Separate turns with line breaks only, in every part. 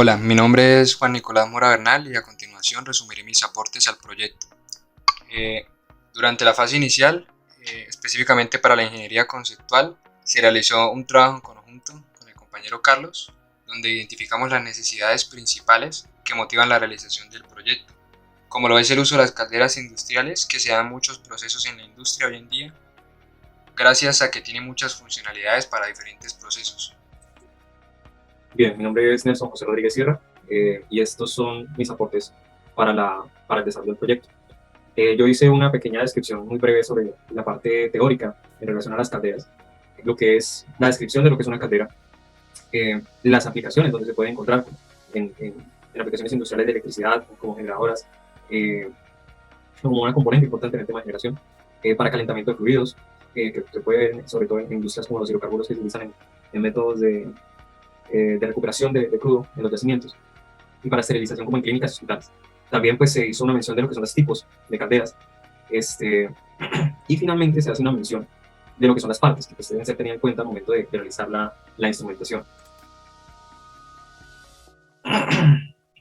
Hola, mi nombre es Juan Nicolás Mora Bernal y a continuación resumiré mis aportes al proyecto. Eh, Durante la fase inicial, específicamente para la ingeniería conceptual, se realizó un trabajo en conjunto con el compañero Carlos, donde identificamos las necesidades principales que motivan la realización del proyecto, como lo es el uso de las calderas industriales, que se dan muchos procesos en la industria hoy en día, gracias a que tiene muchas funcionalidades para diferentes procesos.
Bien, mi nombre es Nelson José Rodríguez Sierra y estos son mis aportes para el desarrollo del proyecto. Yo hice una pequeña descripción muy breve sobre la parte teórica en relación a las calderas, lo que es la descripción de lo que es una caldera, las aplicaciones donde se puede encontrar en aplicaciones industriales de electricidad, como generadoras, eh, como una componente importante en el tema de generación, para calentamiento de fluidos, que se puede, sobre todo en industrias como los hidrocarburos que se utilizan en métodos de recuperación de crudo en los yacimientos y para esterilización como en clínicas y hospitales. También pues se hizo una mención de lo que son los tipos de calderas y finalmente se hace una mención de lo que son las partes que pues, deben ser tenidas en cuenta al momento de realizar la instrumentación.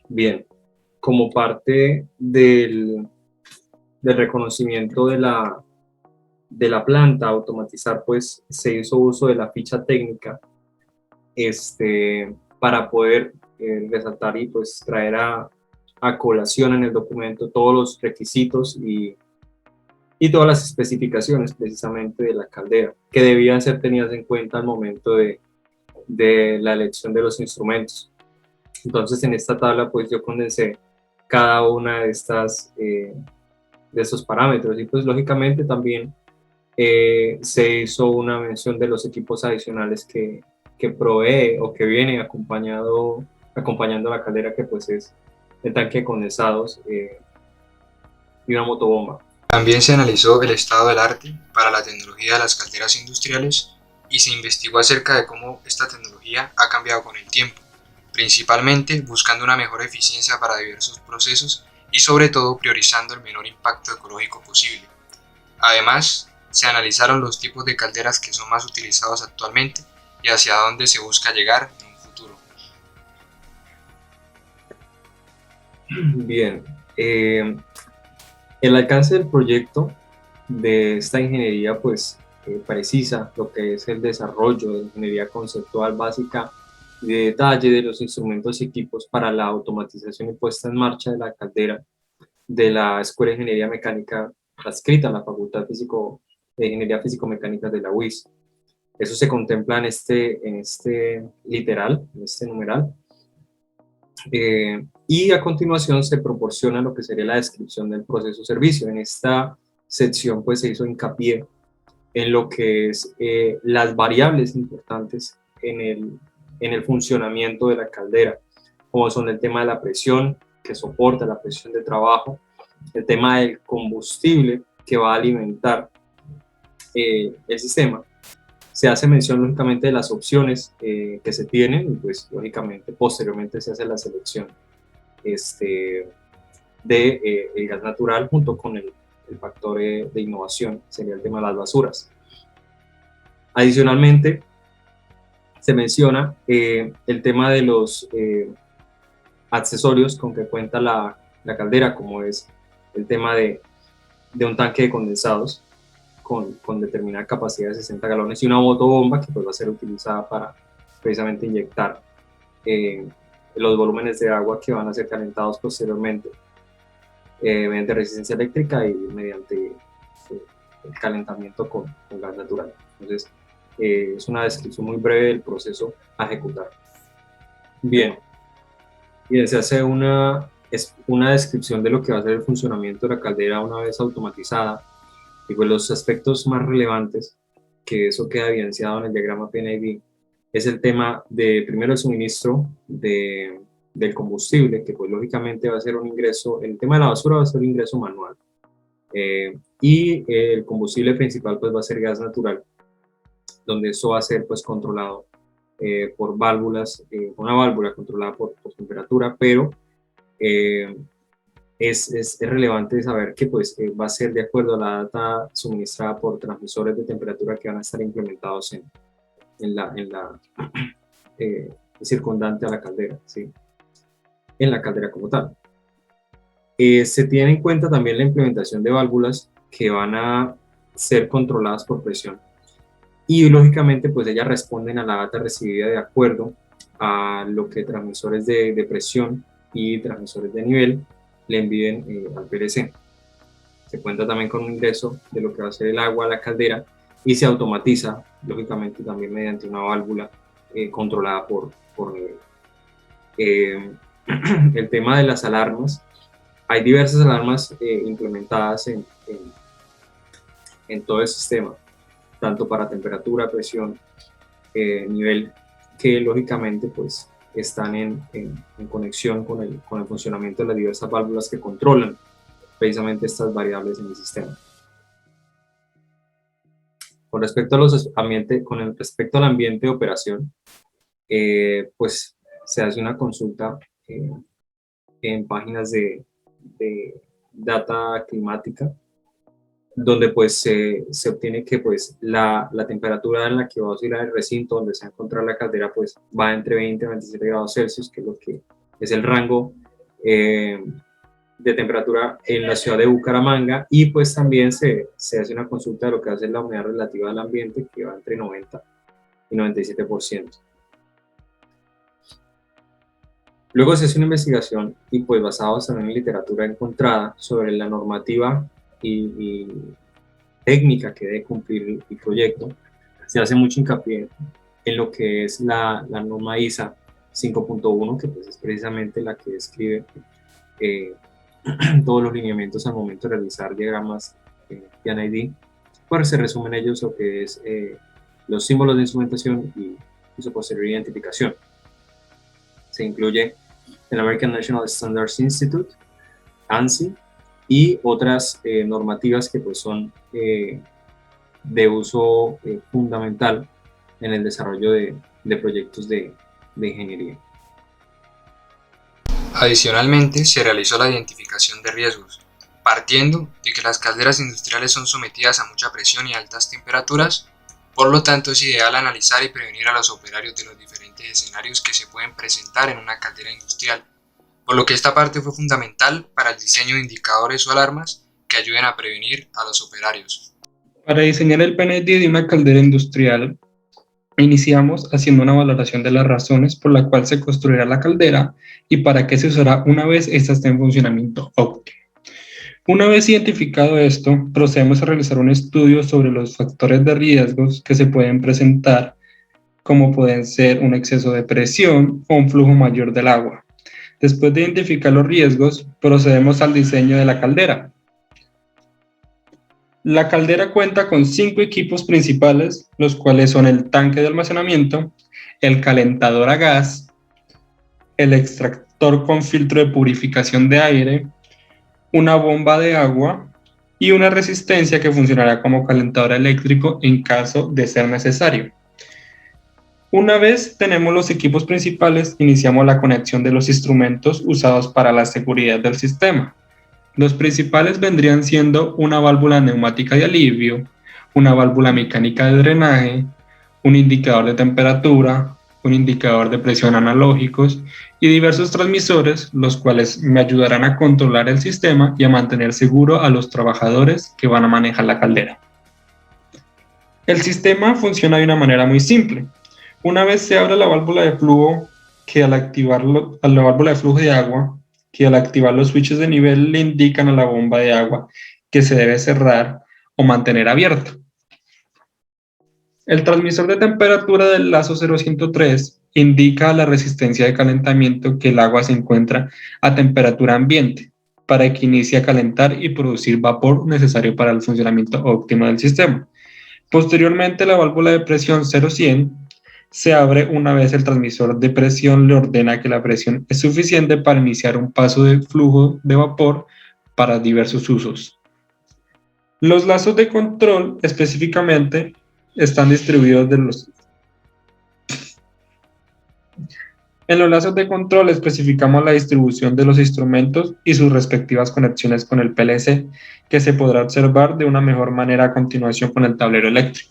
Bien, como parte del reconocimiento de la planta, automatizar, pues se hizo uso de la ficha técnica para poder resaltar y pues traer a colación en el documento todos los requisitos y todas las especificaciones precisamente de la caldera que debían ser tenidas en cuenta al momento de la elección de los instrumentos. Entonces en esta tabla pues yo condensé cada una de estos parámetros y pues lógicamente también se hizo una mención de los equipos adicionales que provee o que viene acompañando la caldera, que pues es el tanque de condensados y una motobomba.
También se analizó el estado del arte para la tecnología de las calderas industriales y se investigó acerca de cómo esta tecnología ha cambiado con el tiempo, principalmente buscando una mejor eficiencia para diversos procesos y sobre todo priorizando el menor impacto ecológico posible. Además, se analizaron los tipos de calderas que son más utilizados actualmente y hacia dónde se busca llegar en un futuro.
Bien, el alcance del proyecto de esta ingeniería pues precisa lo que es el desarrollo de ingeniería conceptual básica y de detalle de los instrumentos y equipos para la automatización y puesta en marcha de la caldera de la Escuela de Ingeniería Mecánica adscrita a la Facultad de Ingeniería Físico-Mecánica de la UIS. Eso se contempla en este literal, en este numeral. Y a continuación se proporciona lo que sería la descripción del proceso servicio. En esta sección pues se hizo hincapié en lo que es las variables importantes en el funcionamiento de la caldera, como son el tema de la presión que soporta la presión de trabajo, el tema del combustible que va a alimentar el sistema. Se hace mención lógicamente de las opciones que se tienen y pues lógicamente posteriormente se hace la selección de el gas natural junto con el factor de innovación, sería el tema de las basuras. Adicionalmente, se menciona el tema de los accesorios con que cuenta la caldera, como es el tema de un tanque de condensados con determinada capacidad de 60 galones y una motobomba que pues, va a ser utilizada para precisamente inyectar los volúmenes de agua que van a ser calentados posteriormente mediante resistencia eléctrica y mediante el calentamiento con gas natural. Entonces, es una descripción muy breve del proceso a ejecutar. Bien, bien, se hace una descripción de lo que va a ser el funcionamiento de la caldera una vez automatizada y pues los aspectos más relevantes, que eso queda evidenciado en el diagrama PNID, es el tema de primero el suministro del combustible, que pues lógicamente va a ser un ingreso, el tema de la basura va a ser un ingreso manual. Y el combustible principal pues va a ser gas natural, donde eso va a ser pues controlado por válvulas, una válvula controlada por temperatura, pero eh, es relevante saber que pues, va a ser de acuerdo a la data suministrada por transmisores de temperatura que van a estar implementados en la circundante a la caldera. ¿Sí? en la caldera como tal. Se tiene en cuenta también la implementación de válvulas que van a ser controladas por presión y lógicamente pues ellas responden a la data recibida de acuerdo a lo que transmisores de presión y transmisores de nivel le envíen al PLC. Se cuenta también con un ingreso de lo que va a ser el agua a la caldera y se automatiza lógicamente también mediante una válvula controlada por nivel. El tema de las alarmas, hay diversas alarmas implementadas en todo el sistema, tanto para temperatura, presión, nivel, que lógicamente pues están en conexión con el funcionamiento de las diversas válvulas que controlan precisamente estas variables en el sistema. Con respecto al ambiente de operación, pues se hace una consulta en páginas de data climática, donde pues se obtiene que pues la temperatura en la que va a oscilar el recinto donde se va a encontrar la caldera pues va entre 20 y 27 grados Celsius, que es lo que es el rango de temperatura en la ciudad de Bucaramanga, y pues también se hace una consulta de lo que hace la humedad relativa del ambiente, que va entre 90 y 97%. Luego se hace una investigación y pues basados también en literatura encontrada sobre la normativa y técnica que debe cumplir el proyecto, se hace mucho hincapié en lo que es la norma ISA 5.1, que pues es precisamente la que describe todos los lineamientos al momento de realizar diagramas PNID, pues se resumen ellos lo que es los símbolos de instrumentación y su posterior identificación. Se incluye el American National Standards Institute, ANSI, y otras normativas que pues son de uso fundamental en el desarrollo de proyectos de ingeniería.
Adicionalmente, se realizó la identificación de riesgos, partiendo de que las calderas industriales son sometidas a mucha presión y altas temperaturas. Por lo tanto, es ideal analizar y prevenir a los operarios de los diferentes escenarios que se pueden presentar en una caldera industrial, por lo que esta parte fue fundamental para el diseño de indicadores o alarmas que ayuden a prevenir a los operarios.
Para diseñar el PNID de una caldera industrial, iniciamos haciendo una valoración de las razones por las cuales se construirá la caldera y para qué se usará una vez ésta esté en funcionamiento óptimo. Una vez identificado esto, procedemos a realizar un estudio sobre los factores de riesgos que se pueden presentar, como pueden ser un exceso de presión o un flujo mayor del agua. Después de identificar los riesgos, procedemos al diseño de la caldera. La caldera cuenta con 5 equipos principales, los cuales son el tanque de almacenamiento, el calentador a gas, el extractor con filtro de purificación de aire, una bomba de agua y una resistencia que funcionará como calentador eléctrico en caso de ser necesario. Una vez tenemos los equipos principales, iniciamos la conexión de los instrumentos usados para la seguridad del sistema. Los principales vendrían siendo una válvula neumática de alivio, una válvula mecánica de drenaje, un indicador de temperatura, un indicador de presión analógicos y diversos transmisores, los cuales me ayudarán a controlar el sistema y a mantener seguro a los trabajadores que van a manejar la caldera. El sistema funciona de una manera muy simple. Una vez se abre la válvula de flujo, que al activarlo, a la válvula de flujo de agua, que al activar los switches de nivel le indican a la bomba de agua que se debe cerrar o mantener abierta. El transmisor de temperatura del lazo 0103 indica la resistencia de calentamiento que el agua se encuentra a temperatura ambiente para que inicie a calentar y producir vapor necesario para el funcionamiento óptimo del sistema. Posteriormente, la válvula de presión 0100 se abre una vez el transmisor de presión le ordena que la presión es suficiente para iniciar un paso de flujo de vapor para diversos usos. Los lazos de control específicamente están distribuidos En los lazos de control especificamos la distribución de los instrumentos y sus respectivas conexiones con el PLC, que se podrá observar de una mejor manera a continuación con el tablero eléctrico.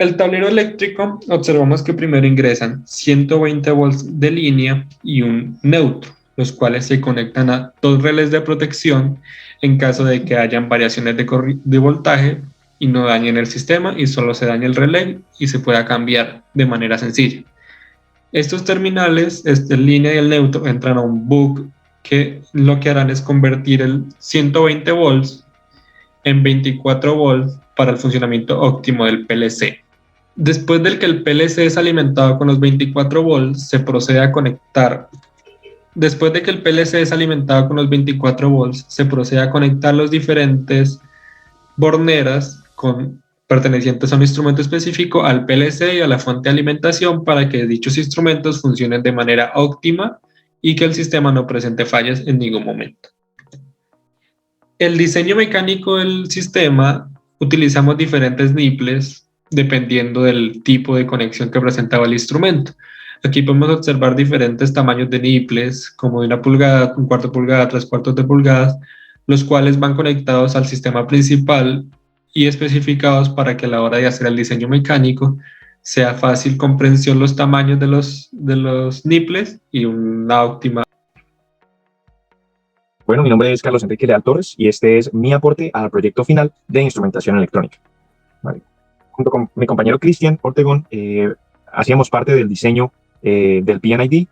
El tablero eléctrico, observamos que primero ingresan 120 volts de línea y un neutro, los cuales se conectan a dos relés de protección en caso de que hayan variaciones de voltaje y no dañen el sistema y solo se dañe el relé y se pueda cambiar de manera sencilla. Estos terminales, el línea y el neutro, entran a un bucle que lo que harán es convertir el 120 volts en 24 volts para el funcionamiento óptimo del PLC. Después de que el PLC es alimentado con los 24 volts, se procede a conectar. Después de que el PLC es alimentado con los 24 volts, se procede a conectar los diferentes borneras pertenecientes a un instrumento específico al PLC y a la fuente de alimentación para que dichos instrumentos funcionen de manera óptima y que el sistema no presente fallas en ningún momento. El diseño mecánico del sistema, utilizamos diferentes nipples dependiendo del tipo de conexión que presentaba el instrumento. Aquí podemos observar diferentes tamaños de nipples, como de 1 pulgada, 1/4 pulgada, 3/4 de pulgadas, los cuales van conectados al sistema principal y especificados para que a la hora de hacer el diseño mecánico sea fácil comprensión los tamaños de los nipples y una óptima.
Bueno, mi nombre es Carlos Enrique Leal Torres y este es mi aporte al proyecto final de instrumentación electrónica. Vale. Junto con mi compañero Cristian Ortegón, hacíamos parte del diseño del PNID.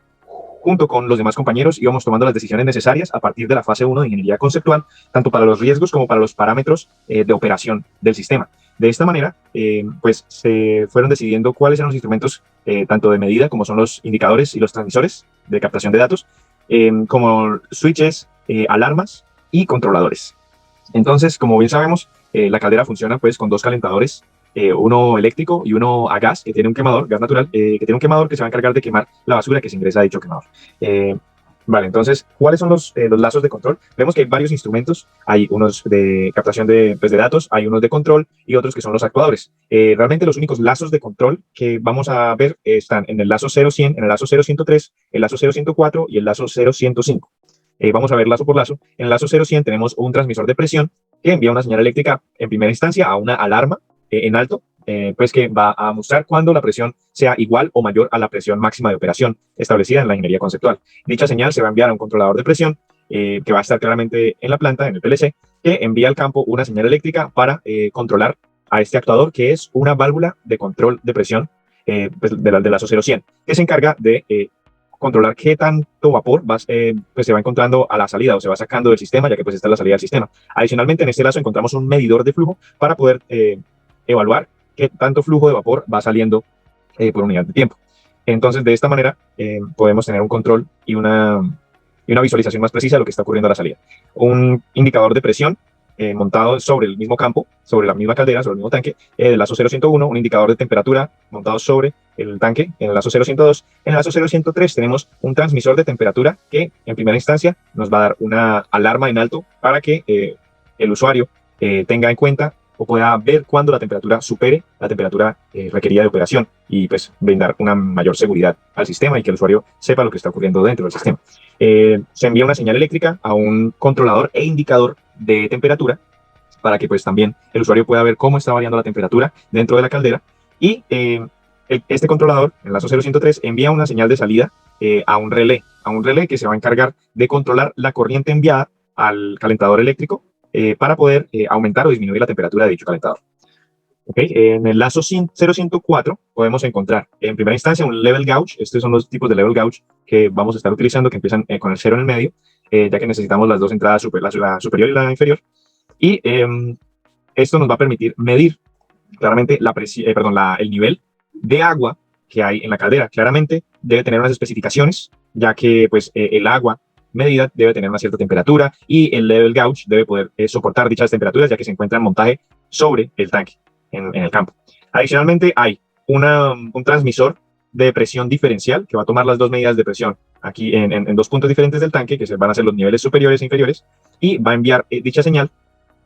Junto con los demás compañeros íbamos tomando las decisiones necesarias a partir de la fase 1 de ingeniería conceptual, tanto para los riesgos como para los parámetros de operación del sistema. De esta manera, pues se fueron decidiendo cuáles eran los instrumentos, tanto de medida como son los indicadores y los transmisores de captación de datos, como switches, alarmas y controladores. Entonces, como bien sabemos, la caldera funciona pues con dos calentadores, uno eléctrico y uno a gas, que tiene un quemador, gas natural, que tiene un quemador que se va a encargar de quemar la basura que se ingresa a dicho quemador. Vale, entonces, ¿cuáles son los lazos de control? Vemos que hay varios instrumentos, hay unos de captación de datos, hay unos de control y otros que son los actuadores. Realmente los únicos lazos de control que vamos a ver están en el lazo 0100, en el lazo 0103, el lazo 0104 y el lazo 0105. Vamos a ver lazo por lazo. En el lazo 0100 tenemos un transmisor de presión que envía una señal eléctrica en primera instancia a una alarma en alto, pues que va a mostrar cuando la presión sea igual o mayor a la presión máxima de operación establecida en la ingeniería conceptual. Dicha señal se va a enviar a un controlador de presión que va a estar claramente en la planta, en el PLC, que envía al campo una señal eléctrica para controlar a este actuador, que es una válvula de control de presión pues del lazo 0100, que se encarga de controlar qué tanto vapor pues se va encontrando a la salida o se va sacando del sistema, ya que pues esta es la salida del sistema. Adicionalmente, en este lazo encontramos un medidor de flujo para poder evaluar qué tanto flujo de vapor va saliendo por unidad de tiempo. Entonces, de esta manera, podemos tener un control y una visualización más precisa de lo que está ocurriendo a la salida. Un indicador de presión montado sobre el mismo campo, sobre la misma caldera, sobre el mismo tanque, del lazo 0101, un indicador de temperatura montado sobre el tanque en el lazo 0102. En el lazo 0103 tenemos un transmisor de temperatura que en primera instancia nos va a dar una alarma en alto para que el usuario tenga en cuenta o pueda ver cuando la temperatura supere la temperatura requerida de operación y pues brindar una mayor seguridad al sistema y que el usuario sepa lo que está ocurriendo dentro del sistema. Se envía una señal eléctrica a un controlador e indicador de temperatura para que pues también el usuario pueda ver cómo está variando la temperatura dentro de la caldera y este controlador, el lazo 0103, envía una señal de salida a un relé que se va a encargar de controlar la corriente enviada al calentador eléctrico para poder aumentar o disminuir la temperatura de dicho calentador. Okay. En el lazo 0104 podemos encontrar en primera instancia un level gauge. Estos son los tipos de level gauge que vamos a estar utilizando, que empiezan con el 0 en el medio, ya que necesitamos las dos entradas, la superior y la inferior. Y esto nos va a permitir medir claramente el nivel de agua que hay en la caldera. Claramente debe tener unas especificaciones, ya que pues, el agua medida debe tener una cierta temperatura y el level gauge debe poder soportar dichas temperaturas, ya que se encuentra en montaje sobre el tanque en el campo. Adicionalmente hay un transmisor de presión diferencial que va a tomar las dos medidas de presión aquí en dos puntos diferentes del tanque, que van a ser los niveles superiores e inferiores, y va a enviar dicha señal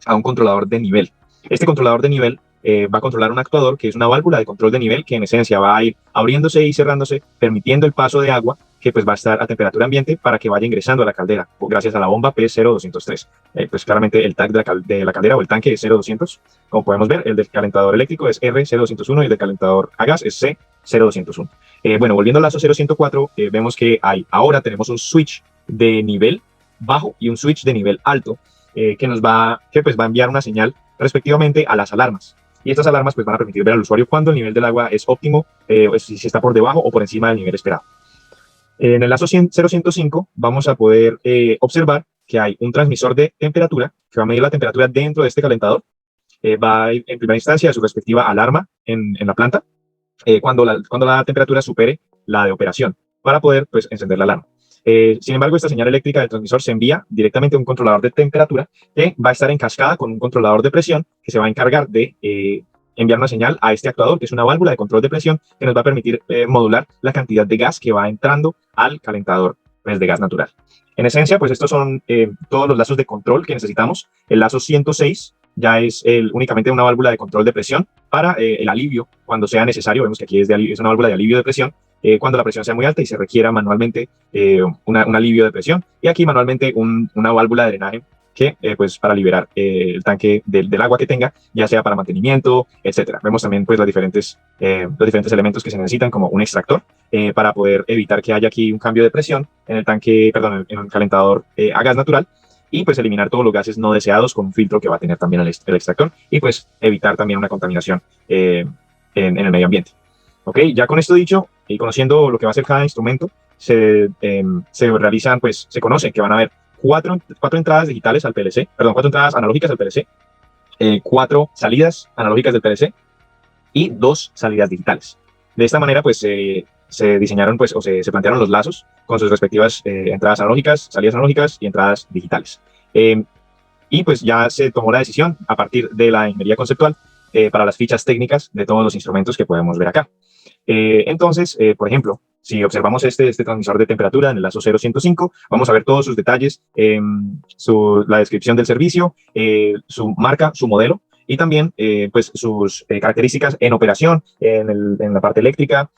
a un controlador de nivel. Este controlador de nivel va a controlar un actuador que es una válvula de control de nivel que en esencia va a ir abriéndose y cerrándose, permitiendo el paso de agua que pues va a estar a temperatura ambiente para que vaya ingresando a la caldera, gracias a la bomba P0203. Pues claramente el tag de la caldera o el tanque es 0200. Como podemos ver, el del calentador eléctrico es R0201 y el del calentador a gas es C0201. Bueno, volviendo al lazo 0104, vemos que ahora tenemos un switch de nivel bajo y un switch de nivel alto que pues va a enviar una señal respectivamente a las alarmas. Y estas alarmas pues van a permitir ver al usuario cuando el nivel del agua es óptimo, si está por debajo o por encima del nivel esperado. En el lazo 0105 vamos a poder observar que hay un transmisor de temperatura que va a medir la temperatura dentro de este calentador. Va a ir en primera instancia a su respectiva alarma en la planta cuando la temperatura supere la de operación para poder pues encender la alarma. Sin embargo, esta señal eléctrica del transmisor se envía directamente a un controlador de temperatura que va a estar en cascada con un controlador de presión que se va a encargar de enviar una señal a este actuador, que es una válvula de control de presión que nos va a permitir modular la cantidad de gas que va entrando al calentador pues, de gas natural. En esencia, pues estos son todos los lazos de control que necesitamos. El lazo 106 ya es únicamente una válvula de control de presión para el alivio cuando sea necesario. Vemos que aquí es una válvula de alivio de presión cuando la presión sea muy alta y se requiera manualmente un alivio de presión. Y aquí manualmente una válvula de drenaje que pues para liberar el tanque del agua que tenga, ya sea para mantenimiento, etcétera. Vemos también pues los diferentes elementos que se necesitan, como un extractor para poder evitar que haya aquí un cambio de presión en el tanque, perdón, en el calentador a gas natural, y pues eliminar todos los gases no deseados con un filtro que va a tener también el extractor, y pues evitar también una contaminación en el medio ambiente. Ok, ya con esto dicho y conociendo lo que va a hacer cada instrumento, se realizan, pues se conoce que van a haber cuatro entradas digitales al PLC, perdón, 4 entradas analógicas al PLC, 4 salidas analógicas del PLC y 2 salidas digitales. De esta manera, pues se diseñaron, pues, o se plantearon los lazos con sus respectivas entradas analógicas, salidas analógicas y entradas digitales. Y pues ya se tomó la decisión a partir de la ingeniería conceptual para las fichas técnicas de todos los instrumentos que podemos ver acá. Entonces, por ejemplo, si observamos este transmisor de temperatura en el lazo 0105, vamos a ver todos sus detalles, la descripción del servicio, su marca, su modelo y también pues sus características en operación, en la parte eléctrica,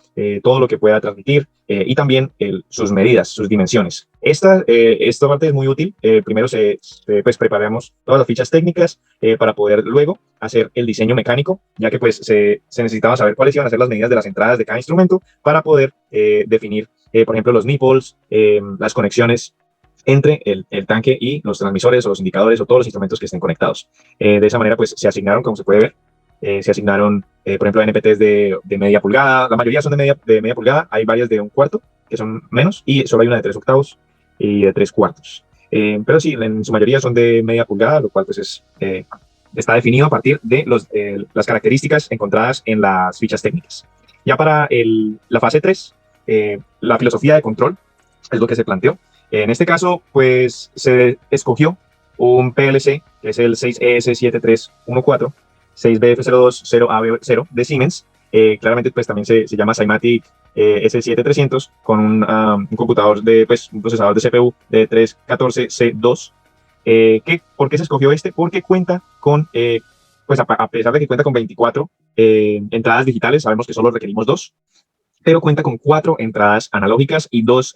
todo lo que pueda transmitir y también sus medidas, sus dimensiones. Esta parte es muy útil. Primero pues preparamos todas las fichas técnicas para poder luego hacer el diseño mecánico, ya que pues se necesitaba saber cuáles iban a ser las medidas de las entradas de cada instrumento para poder definir, por ejemplo, los nipples, las conexiones entre el tanque y los transmisores o los indicadores o todos los instrumentos que estén conectados. De esa manera, pues se asignaron, como se puede ver, se asignaron, por ejemplo, NPTs de media pulgada. La mayoría son de media pulgada, hay varias de 1/4, que son menos, y solo hay una de 3/8 y de 3/4. Pero sí, en su mayoría son de media pulgada, lo cual pues está definido a partir de las características encontradas en las fichas técnicas. Ya para la fase 3, la filosofía de control es lo que se planteó. En este caso, pues se escogió un PLC, que es el 6ES7314, 6BF020AB0 de Siemens. Claramente, pues también se llama Cymatic S7300 con un computador un procesador de CPU de 314C2. ¿Por qué se escogió este? Porque cuenta con, pues a pesar de que cuenta con 24 entradas digitales, sabemos que solo requerimos 2. Pero cuenta con 4 entradas analógicas y 2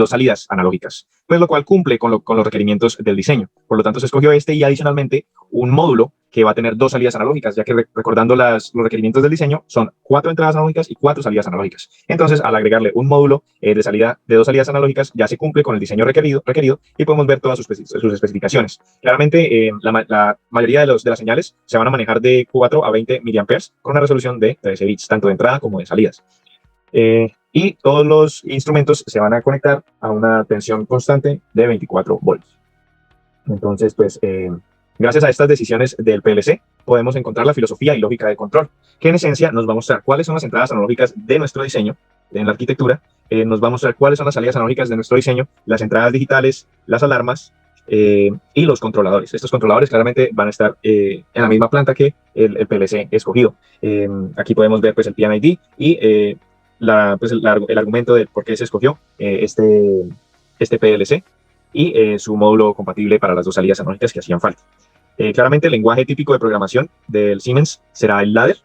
salidas analógicas, pues lo cual cumple con los requerimientos del diseño. Por lo tanto, se escogió y adicionalmente un módulo que va a tener 2 salidas analógicas, ya que recordando los requerimientos del diseño, son 4 entradas analógicas y 4 salidas analógicas. Entonces, al agregarle un módulo de 2 salidas analógicas, ya se cumple con el diseño requerido y podemos ver todas sus especificaciones. Claramente, la mayoría de las señales se van a manejar de 4 a 20 mA con una resolución de 13 bits, tanto de entrada como de salidas. Y todos los instrumentos se van a conectar a una tensión constante de 24 volts. Entonces, pues, gracias a estas decisiones del PLC, podemos encontrar la filosofía y lógica de control, que en esencia nos va a mostrar cuáles son las entradas analógicas de nuestro diseño en la arquitectura, nos va a mostrar cuáles son las salidas analógicas de nuestro diseño, las entradas digitales, las alarmas y los controladores. Estos controladores claramente van a estar en la misma planta que el PLC escogido. Aquí podemos ver pues, el PNID y el argumento de por qué se escogió este PLC y su módulo compatible para las 2 salidas analógicas que hacían falta. Claramente el lenguaje típico de programación del Siemens será el ladder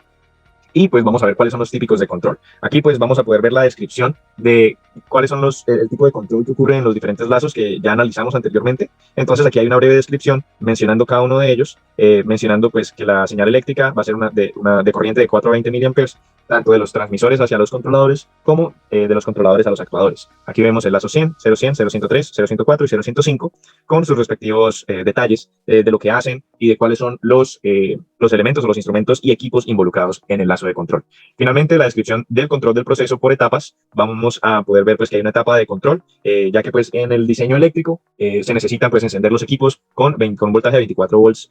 y pues vamos a ver cuáles son los típicos de control. Aquí pues vamos a poder ver la descripción de cuáles son el tipo de control que ocurre en los diferentes lazos que ya analizamos anteriormente. Entonces aquí hay una breve descripción mencionando cada uno de ellos, mencionando pues que la señal eléctrica va a ser una de corriente de 4 a 20 miliamperes, tanto de los transmisores hacia los controladores como de los controladores a los actuadores. Aquí vemos el lazo 100, 0100, 0103, 0104 y 0105 con sus respectivos detalles de lo que hacen y de cuáles son los elementos o los instrumentos y equipos involucrados en el lazo de control. Finalmente, la descripción del control del proceso por etapas. Vamos a poder ver pues que hay una etapa de control, ya que pues en el diseño eléctrico se necesitan pues encender los equipos con voltaje de 24 volts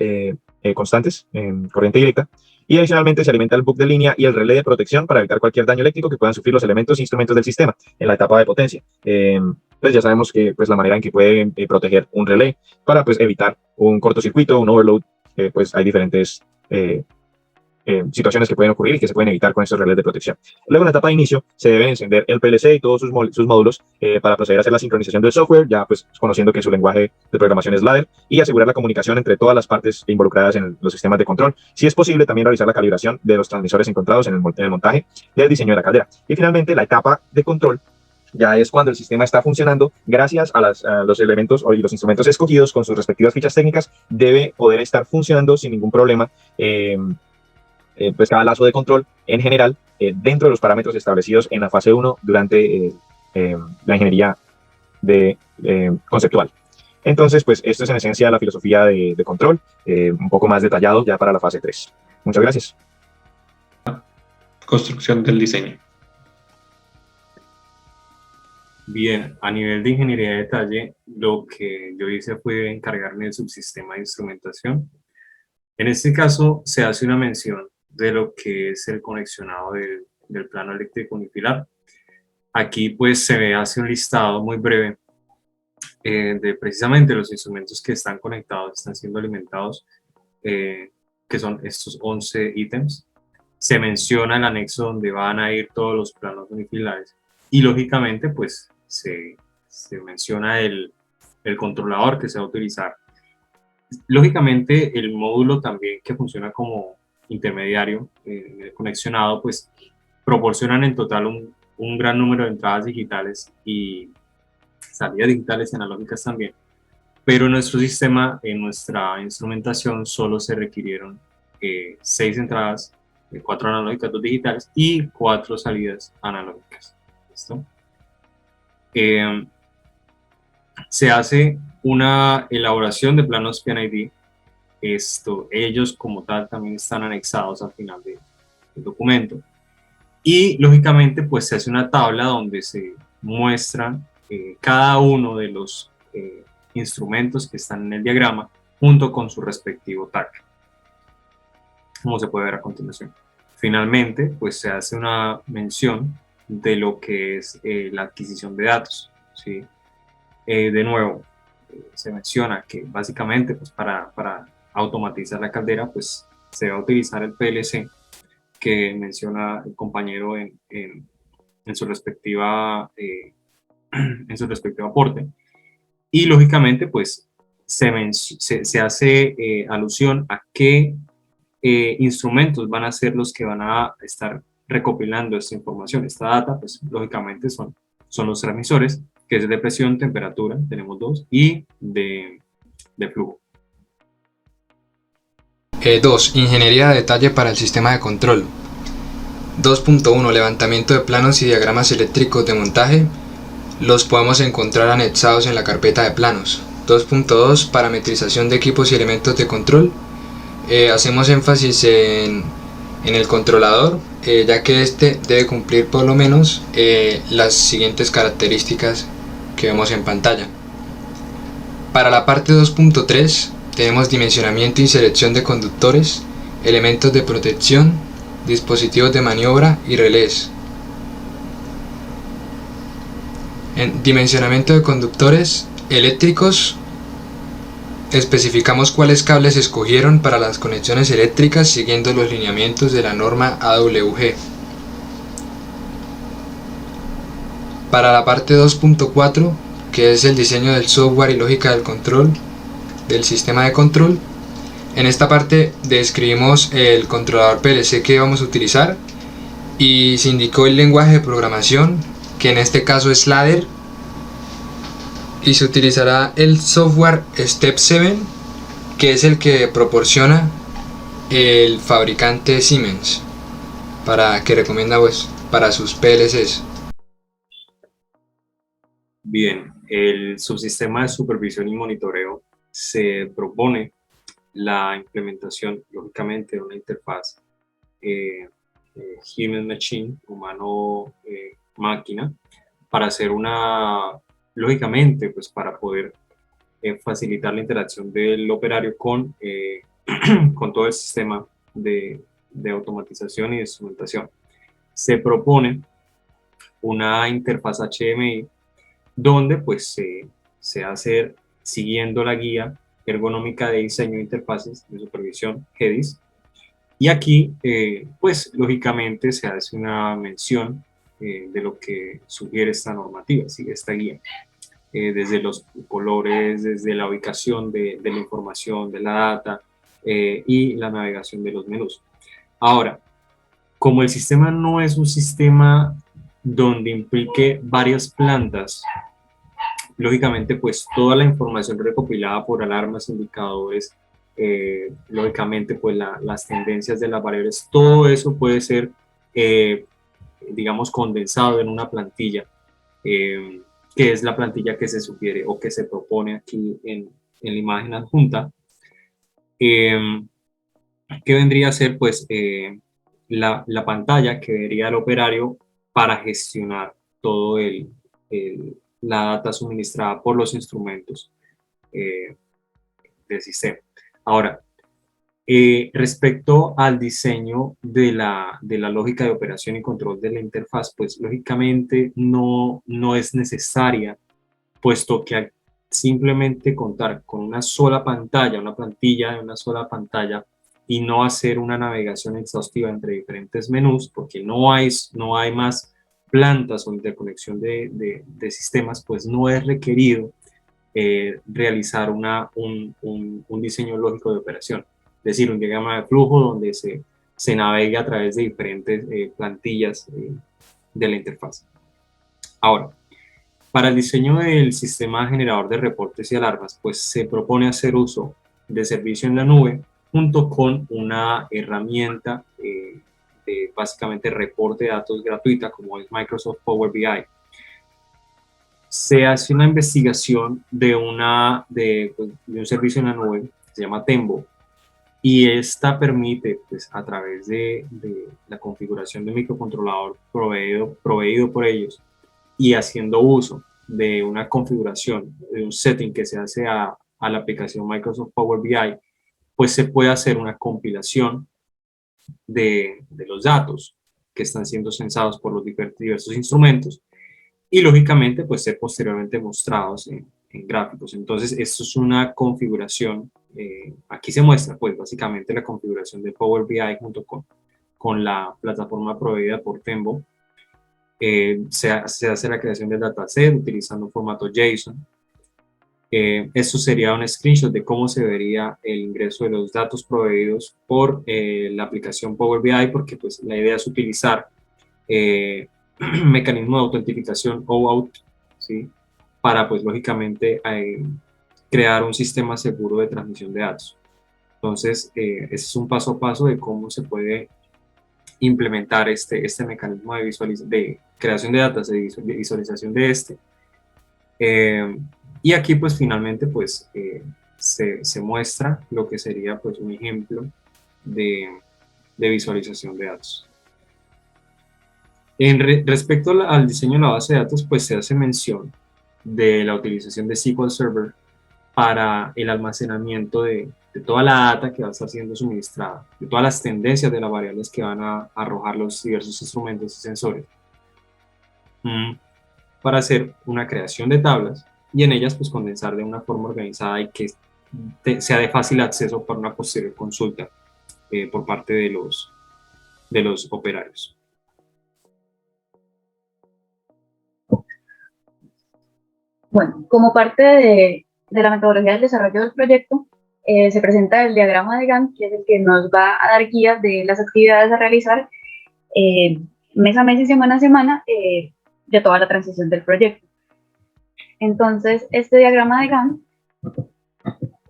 constantes en corriente directa. Y adicionalmente se alimenta el bucle de línea y el relé de protección para evitar cualquier daño eléctrico que puedan sufrir los elementos e instrumentos del sistema en la etapa de potencia. Pues ya sabemos que pues la manera en que puede proteger un relé para pues evitar un cortocircuito, un overload, pues hay diferentes situaciones que pueden ocurrir y que se pueden evitar con estos relés de protección. Luego en la etapa de inicio se debe encender el PLC y todos sus módulos para proceder a hacer la sincronización del software, ya pues conociendo que su lenguaje de programación es ladder, y asegurar la comunicación entre todas las partes involucradas en los sistemas de control. Si es posible, también realizar la calibración de los transmisores encontrados en el montaje del diseño de la caldera. Y finalmente la etapa de control ya es cuando el sistema está funcionando gracias a los elementos y los instrumentos escogidos con sus respectivas fichas técnicas. Debe poder estar funcionando sin ningún problema pues cada lazo de control en general dentro de los parámetros establecidos en la fase 1 durante la ingeniería conceptual. Entonces, pues esto es en esencia la filosofía de control, un poco más detallado ya para la fase 3. Muchas gracias.
Construcción del diseño.
Bien, a nivel de ingeniería de detalle, lo que yo hice fue encargarme del subsistema de instrumentación. En este caso, se hace una mención de lo que es el conexionado del plano eléctrico unifilar. Aquí pues se hace un listado muy breve de precisamente los instrumentos que están conectados, están siendo alimentados, que son estos 11 ítems. Se menciona el anexo donde van a ir todos los planos unifilares y lógicamente pues se menciona el controlador que se va a utilizar. Lógicamente el módulo también, que funciona como intermediario conexionado, pues proporcionan en total un gran número de entradas digitales y salidas digitales analógicas también, pero en nuestro sistema, en nuestra instrumentación, solo se requirieron 6 entradas, 4 analógicas, 2 digitales y 4 salidas analógicas. ¿Listo? Se hace una elaboración de planos PNID. Ellos como tal también están anexados al final del documento, y lógicamente pues se hace una tabla donde se muestra cada uno de los instrumentos que están en el diagrama junto con su respectivo tag, como se puede ver a continuación. Finalmente pues se hace una mención de lo que es la adquisición de datos, ¿sí? De nuevo, se menciona que básicamente pues para automatizar la caldera pues se va a utilizar el PLC que menciona el compañero en su respectiva aporte, y lógicamente pues se hace alusión a qué instrumentos van a ser los que van a estar recopilando esta información, esta data. Pues lógicamente son los transmisores, que es de presión, temperatura, tenemos 2, y de flujo.
2. Ingeniería de detalle para el sistema de control. 2.1. Levantamiento de planos y diagramas eléctricos de montaje. Los podemos encontrar anexados en la carpeta de planos. 2.2. Parametrización de equipos y elementos de control. Hacemos énfasis en el controlador, ya que este debe cumplir por lo menos las siguientes características que vemos en pantalla. Para la parte 2.3 tenemos dimensionamiento y selección de conductores, elementos de protección, dispositivos de maniobra y relés. En dimensionamiento de conductores eléctricos, especificamos cuáles cables escogieron para las conexiones eléctricas siguiendo los lineamientos de la norma AWG. Para la parte 2.4, que es el diseño del software y lógica del control del sistema de control, en esta parte describimos el controlador PLC que vamos a utilizar, y se indicó el lenguaje de programación, que en este caso es ladder, y se utilizará el software Step 7, que es el que proporciona el fabricante Siemens, que recomienda pues para sus PLCs.
Bien, el subsistema de supervisión y monitoreo se propone la implementación, lógicamente, de una interfaz human machine, humano-máquina, para hacer lógicamente, pues para poder facilitar la interacción del operario con todo el sistema de automatización y de instrumentación. Se propone una interfaz HMI donde pues se hace siguiendo la guía ergonómica de diseño de interfaces de supervisión GEDIS, y aquí pues lógicamente se hace una mención de lo que sugiere esta normativa, sigue esta guía, desde los colores, desde la ubicación de la información, de la data y la navegación de los menús. Ahora, como el sistema no es un sistema donde implique varias plantas, lógicamente pues toda la información recopilada por alarmas, indicadores, lógicamente pues las tendencias de las variables, todo eso puede ser, digamos, condensado en una plantilla, que es la plantilla que se sugiere o que se propone aquí en la imagen adjunta, que vendría a ser pues la pantalla que vería el operario para gestionar todo la data suministrada por los instrumentos del sistema. Ahora, respecto al diseño de la lógica de operación y control de la interfaz, pues lógicamente no es necesaria, puesto que al simplemente contar con una sola pantalla, una plantilla de una sola pantalla, y no hacer una navegación exhaustiva entre diferentes menús, porque no hay más plantas o interconexión de sistemas, pues no es requerido realizar un diseño lógico de operación, es decir, un diagrama de flujo donde se navegue a través de diferentes plantillas de la interfaz. Ahora, para el diseño del sistema generador de reportes y alarmas, pues se propone hacer uso de servicio en la nube junto con una herramienta de básicamente reporte de datos gratuita como es Microsoft Power BI. Se hace una investigación de un servicio en la nube que se llama Tembo, y esta permite, pues, a través de la configuración de microcontrolador proveído por ellos y haciendo uso de una configuración, de un setting que se hace a la aplicación Microsoft Power BI, pues se puede hacer una compilación de los datos que están siendo censados por los diversos instrumentos, y lógicamente pues ser posteriormente mostrados en gráficos. Entonces esto es una configuración, aquí se muestra pues básicamente la configuración de Power BI junto con la plataforma proveída por Tembo. Se hace la creación del dataset utilizando un formato JSON. Esto sería un screenshot de cómo se vería el ingreso de los datos proveídos por la aplicación Power BI, porque pues la idea es utilizar mecanismo de autentificación OAuth, ¿sí? Para pues lógicamente crear un sistema seguro de transmisión de datos. Entonces ese es un paso a paso de cómo se puede implementar este mecanismo de creación de datos, de visualización de y aquí pues finalmente pues se muestra lo que sería pues un ejemplo de visualización de datos. Respecto al diseño de la base de datos, pues se hace mención de la utilización de SQL Server para el almacenamiento de toda la data que va a estar siendo suministrada, de todas las tendencias de las variables que van a arrojar los diversos instrumentos y sensores, para hacer una creación de tablas y en ellas pues condensar de una forma organizada y que sea de fácil acceso para una posterior consulta por parte de los operarios.
Bueno, como parte de la metodología del desarrollo del proyecto, se presenta el diagrama de Gantt, que es el que nos va a dar guías de las actividades a realizar mes a mes y semana a semana de toda la transición del proyecto. Entonces, este diagrama de Gantt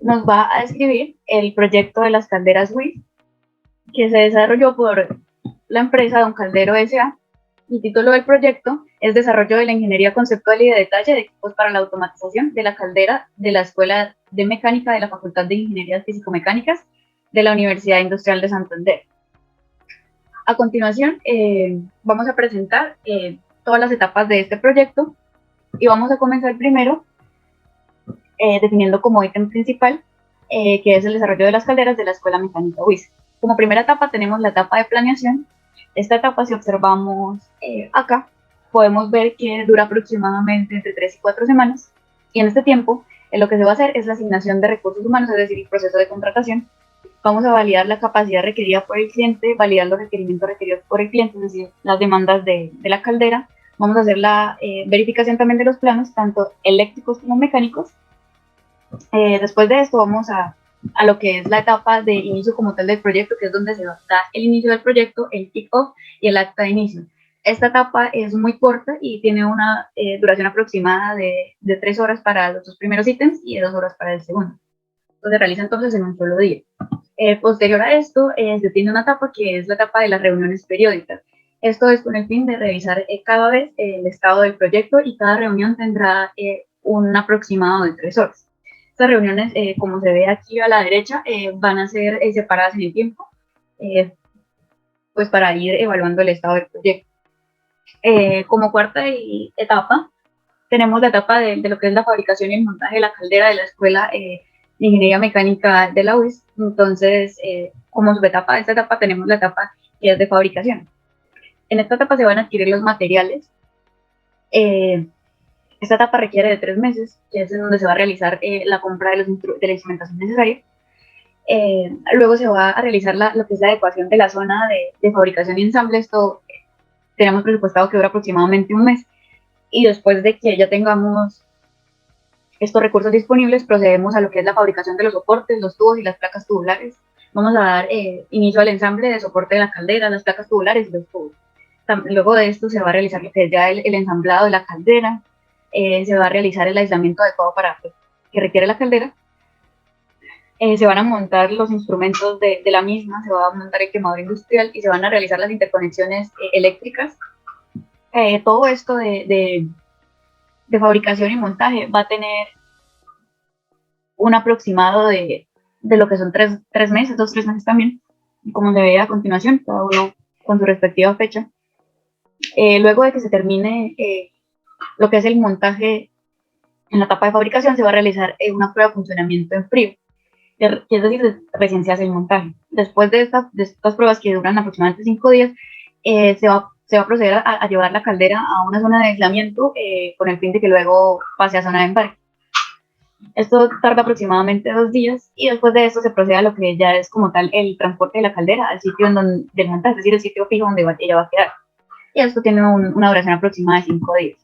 nos va a describir el proyecto de las calderas WIS, que se desarrolló por la empresa Don Caldero S.A. El título del proyecto es Desarrollo de la Ingeniería Conceptual y de Detalle de Equipos para la Automatización de la Caldera de la Escuela de Mecánica de la Facultad de Ingenierías Físico-Mecánicas de la Universidad Industrial de Santander. A continuación, vamos a presentar todas las etapas de este proyecto y vamos a comenzar primero definiendo como ítem principal, que es el desarrollo de las calderas de la Escuela Mecánica WIS. Como primera etapa tenemos la etapa de planeación. Esta etapa, si observamos acá, podemos ver que dura aproximadamente entre 3 y 4 semanas, y en este tiempo lo que se va a hacer es la asignación de recursos humanos, es decir, el proceso de contratación. Vamos a validar la capacidad requerida por el cliente, validar los requerimientos requeridos por el cliente, es decir, las demandas de la caldera. Vamos a hacer la verificación también de los planos, tanto eléctricos como mecánicos. Después de esto vamos a lo que es la etapa de inicio como tal del proyecto, que es donde se da el inicio del proyecto, el kick-off y el acta de inicio. Esta etapa es muy corta y tiene una duración aproximada de 3 horas para los 2 primeros ítems y de 2 horas para el segundo. Se realiza entonces en un solo día. Posterior a esto, se tiene una etapa que es la etapa de las reuniones periódicas. Esto es con el fin de revisar cada vez el estado del proyecto, y cada reunión tendrá un aproximado de 3 horas. Estas reuniones, como se ve aquí a la derecha, van a ser separadas en el tiempo, pues para ir evaluando el estado del proyecto. Como cuarta etapa, tenemos la etapa de lo que es la fabricación y el montaje de la caldera de la Escuela de Ingeniería Mecánica de la UIS. Entonces, como subetapa de esta etapa, tenemos la etapa que es de fabricación. En esta etapa se van a adquirir los materiales. Esta etapa requiere de 3 meses, que es en donde se va a realizar la compra de la instrumentación necesaria. Luego se va a realizar lo que es la adecuación de la zona de fabricación y ensamble. Esto tenemos presupuestado que dura aproximadamente un mes. Y después de que ya tengamos estos recursos disponibles, procedemos a lo que es la fabricación de los soportes, los tubos y las placas tubulares. Vamos a dar inicio al ensamble de soporte de la caldera, las placas tubulares y los tubos. Luego de esto se va a realizar lo que es ya el ensamblado de la caldera. Se va a realizar el aislamiento adecuado que requiere la caldera. Se van a montar los instrumentos de la misma, se va a montar el quemador industrial y se van a realizar las interconexiones eléctricas. Todo esto de fabricación y montaje va a tener un aproximado de lo que son 3 meses, 2-3 meses también, como se ve a continuación, cada uno con su respectiva fecha. Luego de que se termine lo que es el montaje en la etapa de fabricación, se va a realizar una prueba de funcionamiento en frío, que es decir, recién se hace el montaje. Después de estas pruebas, que duran aproximadamente 5 días, se va a proceder a llevar la caldera a una zona de aislamiento con el fin de que luego pase a zona de embarque. Esto tarda aproximadamente 2 días, y después de esto se procede a lo que ya es como tal el transporte de la caldera al sitio del montaje, es decir, el sitio fijo donde ella va a quedar. Y esto tiene una duración aproximada de 5 días.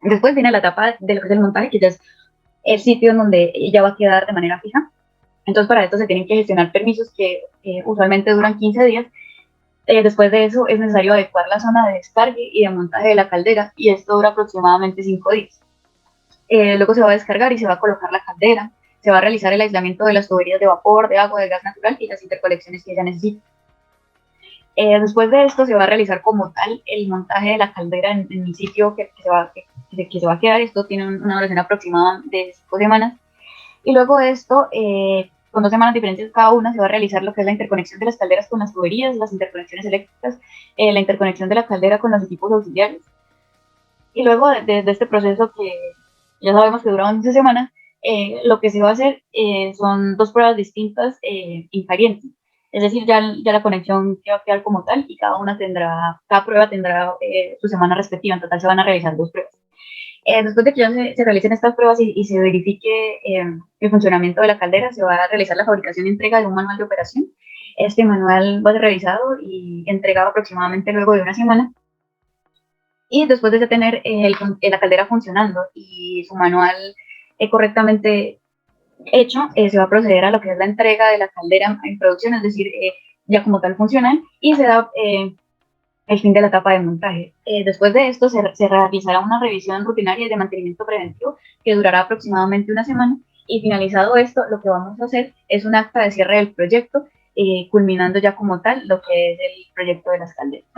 Después viene la etapa de lo que es el montaje, que ya es el sitio en donde ella va a quedar de manera fija. Entonces, para esto se tienen que gestionar permisos que usualmente duran 15 días. Después de eso es necesario adecuar la zona de descargue y de montaje de la caldera, y esto dura aproximadamente 5 días. Luego se va a descargar y se va a colocar la caldera. Se va a realizar el aislamiento de las tuberías de vapor, de agua, de gas natural y las interconexiones que ella necesita. Después de esto se va a realizar como tal el montaje de la caldera en el sitio que se va a quedar. Esto tiene una duración aproximada de 5 semanas. Y luego de esto, con 2 semanas diferentes cada una, se va a realizar lo que es la interconexión de las calderas con las tuberías, las interconexiones eléctricas, la interconexión de la caldera con los equipos auxiliares. Y luego de este proceso, que ya sabemos que dura 11 semanas, lo que se va a hacer son 2 pruebas distintas invariantes. Es decir, ya la conexión que va a quedar como tal, y cada prueba tendrá su semana respectiva. En total se van a realizar 2 pruebas. Después de que ya se realicen estas pruebas y se verifique el funcionamiento de la caldera, se va a realizar la fabricación y entrega de un manual de operación. Este manual va a ser revisado y entregado aproximadamente luego de 1 semana. Y después de tener la caldera funcionando y su manual correctamente hecho, se va a proceder a lo que es la entrega de la caldera en producción, es decir, ya como tal funcional, y se da el fin de la etapa de montaje. Después de esto se realizará una revisión rutinaria de mantenimiento preventivo que durará aproximadamente una semana, y finalizado esto, lo que vamos a hacer es un acta de cierre del proyecto, culminando ya como tal lo que es el proyecto de las calderas.